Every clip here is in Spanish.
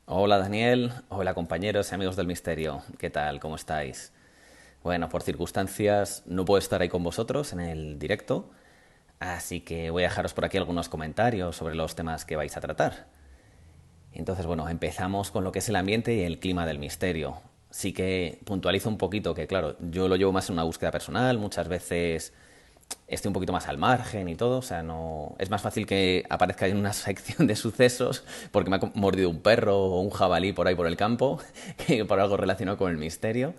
Hola Daniel, hola compañeros y amigos del misterio, ¿qué tal? ¿Cómo estáis? Bueno, por circunstancias no puedo estar ahí con vosotros en el directo, así que voy a dejaros por aquí algunos comentarios sobre los temas que vais a tratar. Entonces, bueno, empezamos con lo que es el ambiente y el clima del misterio. Sí que puntualizo un poquito que, claro, yo lo llevo más en una búsqueda personal, muchas veces estoy un poquito más al margen y todo, o sea, no es más fácil que aparezca en una sección de sucesos porque me ha mordido un perro o un jabalí por ahí por el campo que por algo relacionado con el misterio.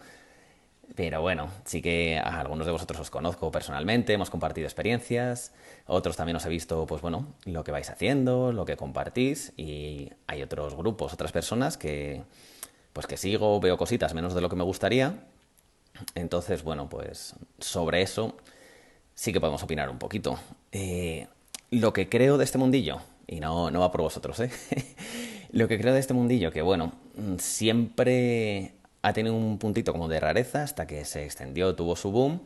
Pero bueno, sí que a algunos de vosotros os conozco personalmente, hemos compartido experiencias, otros también os he visto, pues bueno, lo que vais haciendo, lo que compartís y hay otros grupos, otras personas que pues que sigo, veo cositas menos de lo que me gustaría. Entonces, bueno, pues sobre eso sí que podemos opinar un poquito. Lo que creo de este mundillo, y no va por vosotros, ¿eh? Lo que creo de este mundillo, que bueno, siempre ha tenido un puntito como de rareza hasta que se extendió, tuvo su boom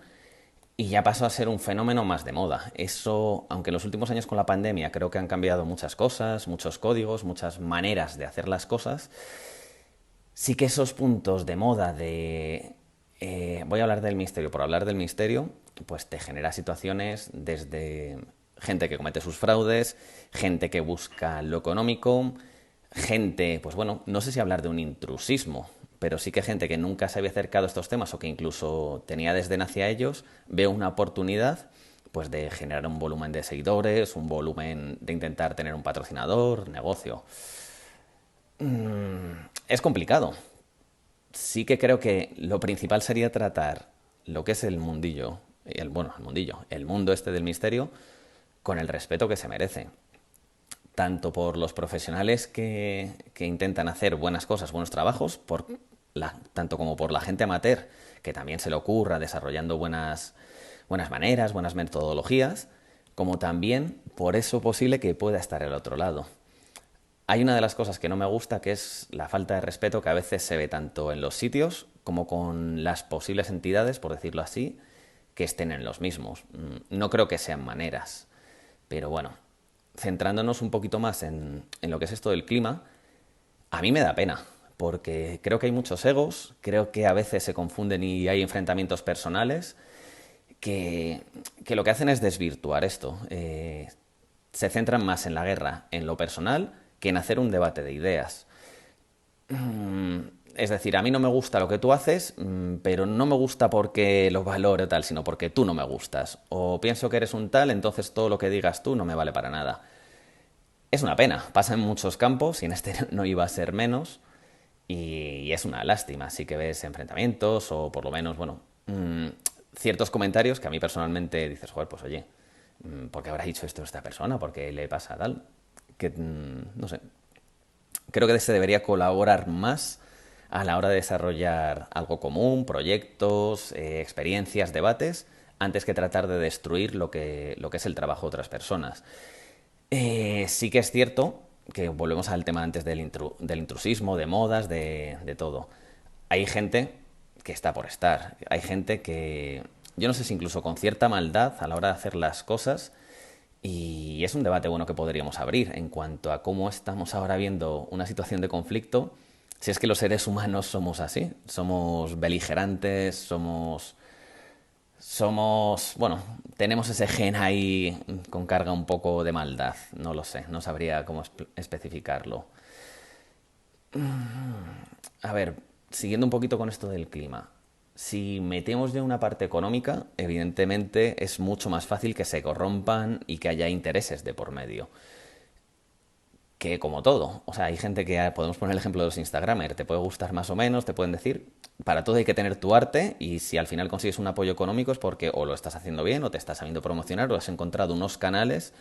y ya pasó a ser un fenómeno más de moda. Eso, aunque en los últimos años con la pandemia creo que han cambiado muchas cosas, muchos códigos, muchas maneras de hacer las cosas, sí que esos puntos de moda de voy a hablar del misterio por hablar del misterio, pues te genera situaciones desde gente que comete sus fraudes, gente que busca lo económico, gente, pues bueno, no sé si hablar de un intrusismo, pero sí que gente que nunca se había acercado a estos temas o que incluso tenía desdén hacia ellos, ve una oportunidad pues de generar un volumen de seguidores, un volumen de intentar tener un patrocinador, negocio. Es complicado, sí que creo que lo principal sería tratar lo que es el mundillo, bueno, el mundillo, el mundo este del misterio, con el respeto que se merece. Tanto por los profesionales que intentan hacer buenas cosas, buenos trabajos, tanto como por la gente amateur, que también se le ocurra desarrollando buenas maneras, buenas metodologías, como también por eso posible que pueda estar el otro lado. Hay una de las cosas que no me gusta, que es la falta de respeto que a veces se ve tanto en los sitios como con las posibles entidades, por decirlo así, que estén en los mismos. No creo que sean maneras. Pero bueno, centrándonos un poquito más en lo que es esto del clima, a mí me da pena, porque creo que hay muchos egos, creo que a veces se confunden y hay enfrentamientos personales que, que lo que hacen es desvirtuar esto. Se centran más en la guerra, en lo personal, que en hacer un debate de ideas. Es decir, a mí no me gusta lo que tú haces, pero no me gusta porque lo valore o tal, sino porque tú no me gustas. O pienso que eres un tal, entonces todo lo que digas tú no me vale para nada. Es una pena, pasa en muchos campos y en este no iba a ser menos. Y es una lástima, sí que ves enfrentamientos o por lo menos, bueno, ciertos comentarios que a mí personalmente dices, joder, pues oye, ¿por qué habrá dicho esto a esta persona? ¿Por qué le pasa tal? Que, no sé, creo que se debería colaborar más a la hora de desarrollar algo común, proyectos, experiencias, debates, antes que tratar de destruir lo que es el trabajo de otras personas. Sí que es cierto que volvemos al tema antes del intrusismo, de modas, de todo. Hay gente que está por estar. Hay gente que, yo no sé si incluso con cierta maldad a la hora de hacer las cosas, y es un debate bueno que podríamos abrir en cuanto a cómo estamos ahora viendo una situación de conflicto. Si es que los seres humanos somos así, somos beligerantes, bueno, tenemos ese gen ahí con carga un poco de maldad, no lo sé, no sabría cómo especificarlo. A ver, siguiendo un poquito con esto del clima, si metemos ya una parte económica, evidentemente es mucho más fácil que se corrompan y que haya intereses de por medio. Que como todo, o sea, hay gente que podemos poner el ejemplo de los Instagramers, te puede gustar más o menos, te pueden decir, para todo hay que tener tu arte y si al final consigues un apoyo económico es porque o lo estás haciendo bien o te estás sabiendo promocionar o has encontrado unos canales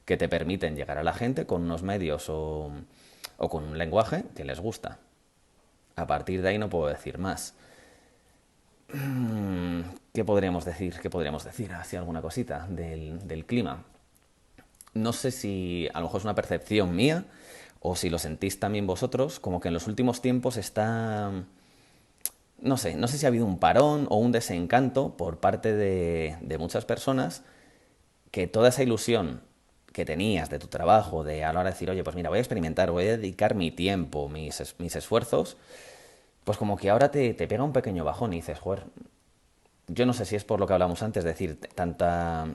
que te permiten llegar a la gente con unos medios o con un lenguaje que les gusta. A partir de ahí no puedo decir más. ¿Qué podríamos decir? ¿Qué podríamos decir? Hacia alguna cosita del clima. No sé si a lo mejor es una percepción mía o si lo sentís también vosotros, como que en los últimos tiempos está, no sé si ha habido un parón o un desencanto por parte de muchas personas que toda esa ilusión que tenías de tu trabajo, de a la hora de decir, oye, pues mira, voy a experimentar, voy a dedicar mi tiempo, mis esfuerzos, pues como que ahora te pega un pequeño bajón y dices, joder, yo no sé si es por lo que hablamos antes, es decir, tanto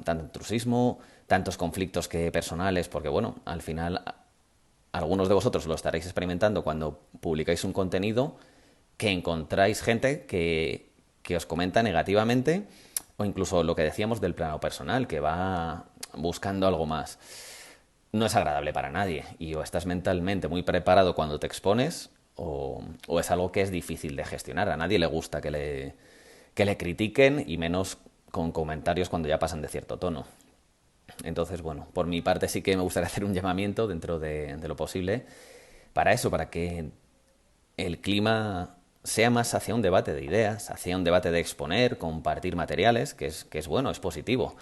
intrusismo, tantos conflictos que personales, porque bueno, al final algunos de vosotros lo estaréis experimentando cuando publicáis un contenido que encontráis gente que os comenta negativamente o incluso lo que decíamos del plano personal, que va buscando algo más. No es agradable para nadie y o estás mentalmente muy preparado cuando te expones o es algo que es difícil de gestionar. A nadie le gusta que le critiquen y menos con comentarios cuando ya pasan de cierto tono. Entonces, bueno, por mi parte sí que me gustaría hacer un llamamiento dentro de lo posible para eso, para que el clima sea más hacia un debate de ideas, hacia un debate de exponer, compartir materiales, que es bueno, es positivo.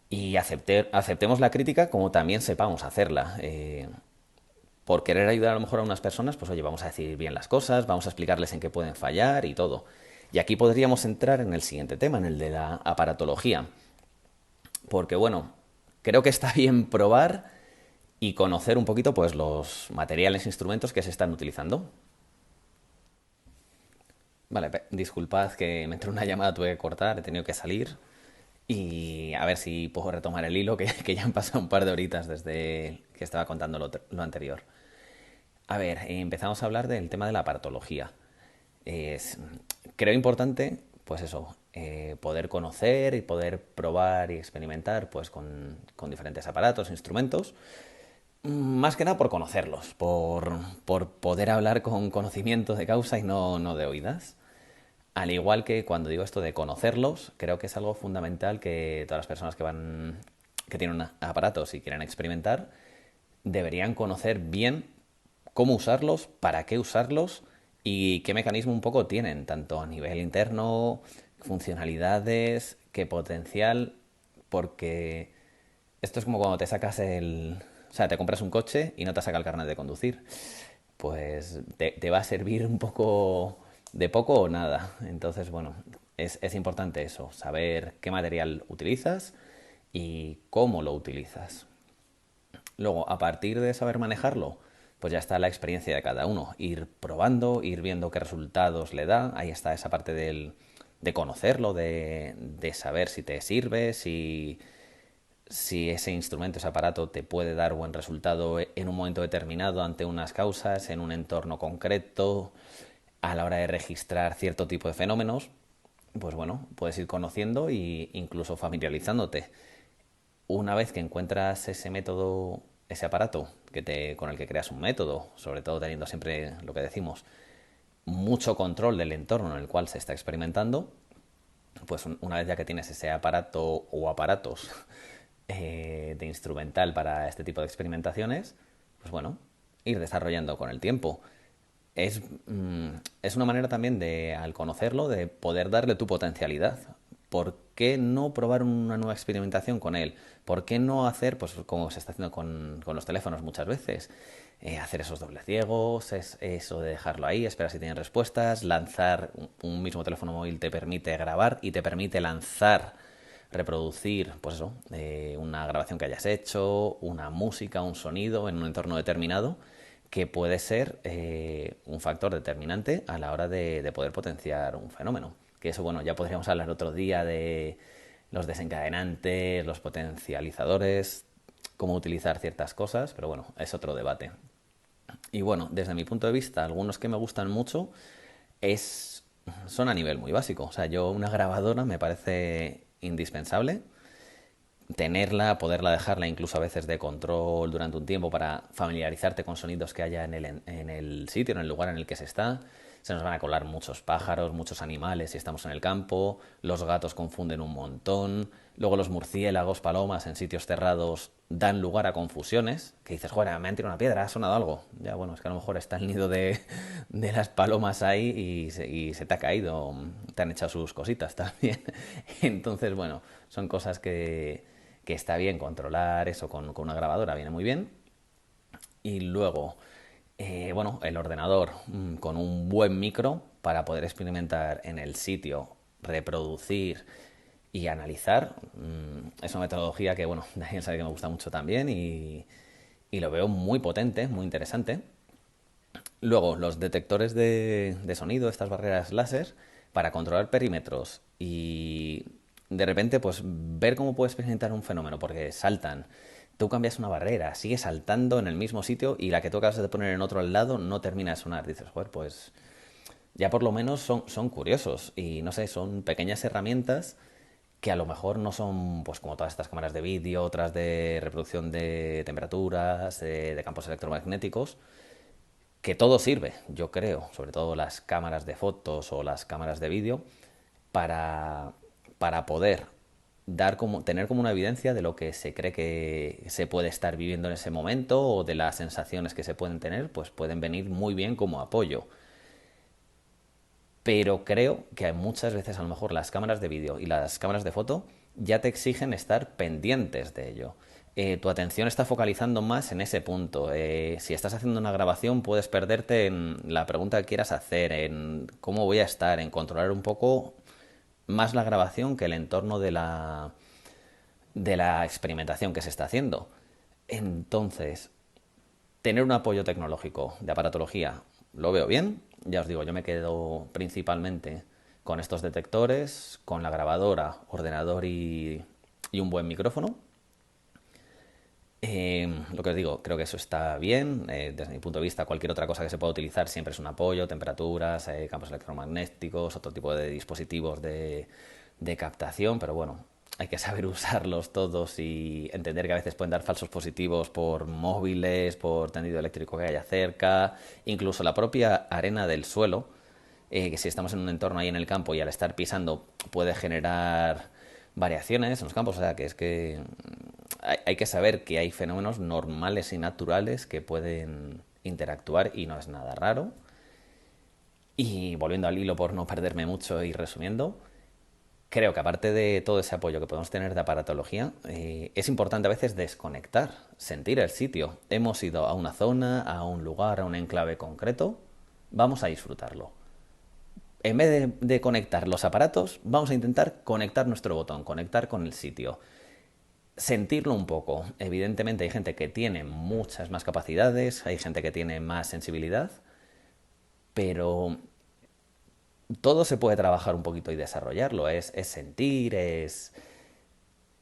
Y aceptemos la crítica como también sepamos hacerla. Por querer ayudar a lo mejor a unas personas, pues oye, vamos a decir bien las cosas, vamos a explicarles en qué pueden fallar y todo. Y aquí podríamos entrar en el siguiente tema, en el de la aparatología. Porque bueno, creo que está bien probar y conocer un poquito pues los materiales e instrumentos que se están utilizando. Vale, disculpad que me entró una llamada, tuve que cortar, he tenido que salir y a ver si puedo retomar el hilo, que ya han pasado un par de horitas desde que estaba contando lo anterior. A ver, empezamos a hablar del tema de la aparatología. Es, creo importante, pues eso, poder conocer y poder probar y experimentar pues con diferentes aparatos, instrumentos, más que nada por conocerlos, por poder hablar con conocimiento de causa y no de oídas. Al igual que cuando digo esto de conocerlos, creo que es algo fundamental que todas las personas que tienen aparatos y quieren experimentar, deberían conocer bien cómo usarlos, para qué usarlos y qué mecanismo un poco tienen, tanto a nivel interno, funcionalidades, qué potencial, porque esto es como cuando te sacas o sea, te compras un coche y no te saca el carnet de conducir. Pues te va a servir un poco de poco o nada. Entonces, bueno, es importante eso, saber qué material utilizas y cómo lo utilizas. Luego, a partir de saber manejarlo, pues ya está la experiencia de cada uno. Ir probando, ir viendo qué resultados le da. Ahí está esa parte de conocerlo, de saber si te sirve, si ese instrumento, ese aparato te puede dar buen resultado en un momento determinado ante unas causas, en un entorno concreto, a la hora de registrar cierto tipo de fenómenos, pues bueno, puedes ir conociendo e incluso familiarizándote. Una vez que encuentras ese método, ese aparato con el que creas un método, sobre todo teniendo siempre lo que decimos, mucho control del entorno en el cual se está experimentando, pues una vez ya que tienes ese aparato o aparatos de instrumental para este tipo de experimentaciones, pues bueno, ir desarrollando con el tiempo. Es, es una manera también de, al conocerlo, de poder darle tu potencialidad. ¿Por qué no probar una nueva experimentación con él? ¿Por qué no hacer, pues como se está haciendo con los teléfonos muchas veces? Hacer esos dobles ciegos, eso de dejarlo ahí, esperar si tienen respuestas, lanzar un mismo teléfono móvil te permite grabar y te permite lanzar, reproducir, pues eso, una grabación que hayas hecho, una música, un sonido en un entorno determinado que puede ser un factor determinante a la hora de poder potenciar un fenómeno. Que eso, bueno, ya podríamos hablar otro día de los desencadenantes, los potencializadores, cómo utilizar ciertas cosas, pero bueno, es otro debate. Y bueno, desde mi punto de vista, algunos que me gustan mucho es, son a nivel muy básico. O sea, yo una grabadora me parece indispensable tenerla, poderla dejarla incluso a veces de control durante un tiempo para familiarizarte con sonidos que haya en el sitio, en el lugar en el que se está. Se nos van a colar muchos pájaros, muchos animales si estamos en el campo, los gatos confunden un montón, luego los murciélagos, palomas en sitios cerrados dan lugar a confusiones, que dices, joder, me han tirado una piedra, ha sonado algo. Ya, bueno, es que a lo mejor está el nido de las palomas ahí y se te ha caído, te han echado sus cositas también. Entonces, bueno, son cosas que está bien controlar eso con una grabadora, viene muy bien. Y luego, bueno, el ordenador con un buen micro para poder experimentar en el sitio, reproducir y analizar. Es una metodología que, bueno, Daniel sabe que me gusta mucho también y lo veo muy potente, muy interesante. Luego, los detectores de sonido, estas barreras láser, para controlar perímetros y de repente, pues ver cómo puedes presentar un fenómeno, porque saltan. Tú cambias una barrera, sigue saltando en el mismo sitio y la que tú acabas de poner en otro al lado no termina de sonar. Dices, joder, pues ya por lo menos son curiosos y no sé, son pequeñas herramientas que a lo mejor no son pues como todas estas cámaras de vídeo, otras de reproducción de temperaturas, de campos electromagnéticos, que todo sirve, yo creo, sobre todo las cámaras de fotos o las cámaras de vídeo, para, para poder tener como una evidencia de lo que se cree que se puede estar viviendo en ese momento o de las sensaciones que se pueden tener, pues pueden venir muy bien como apoyo. Pero creo que muchas veces a lo mejor las cámaras de vídeo y las cámaras de foto ya te exigen estar pendientes de ello. Tu atención está focalizando más en ese punto. Si estás haciendo una grabación puedes perderte en la pregunta que quieras hacer, en cómo voy a estar, en controlar un poco más la grabación que el entorno de la experimentación que se está haciendo. Entonces, tener un apoyo tecnológico de aparatología lo veo bien. Ya os digo, yo me quedo principalmente con estos detectores, con la grabadora, ordenador y un buen micrófono. Lo que os digo, creo que eso está bien. Desde mi punto de vista, cualquier otra cosa que se pueda utilizar siempre es un apoyo, temperaturas, campos electromagnéticos, otro tipo de dispositivos de captación, pero bueno, hay que saber usarlos todos y entender que a veces pueden dar falsos positivos por móviles, por tendido eléctrico que haya cerca, incluso la propia arena del suelo, que si estamos en un entorno ahí en el campo y al estar pisando puede generar variaciones en los campos, o sea que es que hay que saber que hay fenómenos normales y naturales que pueden interactuar y no es nada raro. Y volviendo al hilo por no perderme mucho y resumiendo, creo que aparte de todo ese apoyo que podemos tener de aparatología, es importante a veces desconectar, sentir el sitio. Hemos ido a una zona, a un lugar, a un enclave concreto, vamos a disfrutarlo. En vez de conectar los aparatos, vamos a intentar conectar nuestro botón, conectar con el sitio, sentirlo un poco. Evidentemente hay gente que tiene muchas más capacidades, hay gente que tiene más sensibilidad, pero todo se puede trabajar un poquito y desarrollarlo. Es sentir, es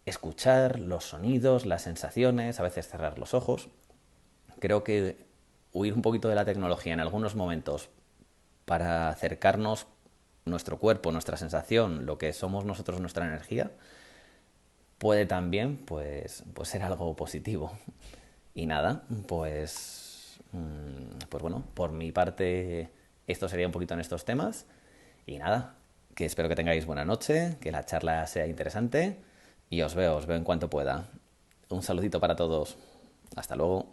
escuchar los sonidos, las sensaciones, a veces cerrar los ojos. Creo que huir un poquito de la tecnología en algunos momentos para acercarnos nuestro cuerpo, nuestra sensación, lo que somos nosotros, nuestra energía, puede también pues ser algo positivo. Y nada, pues bueno, por mi parte esto sería un poquito en estos temas. Y nada, que espero que tengáis buena noche, que la charla sea interesante y os veo en cuanto pueda. Un saludito para todos. Hasta luego.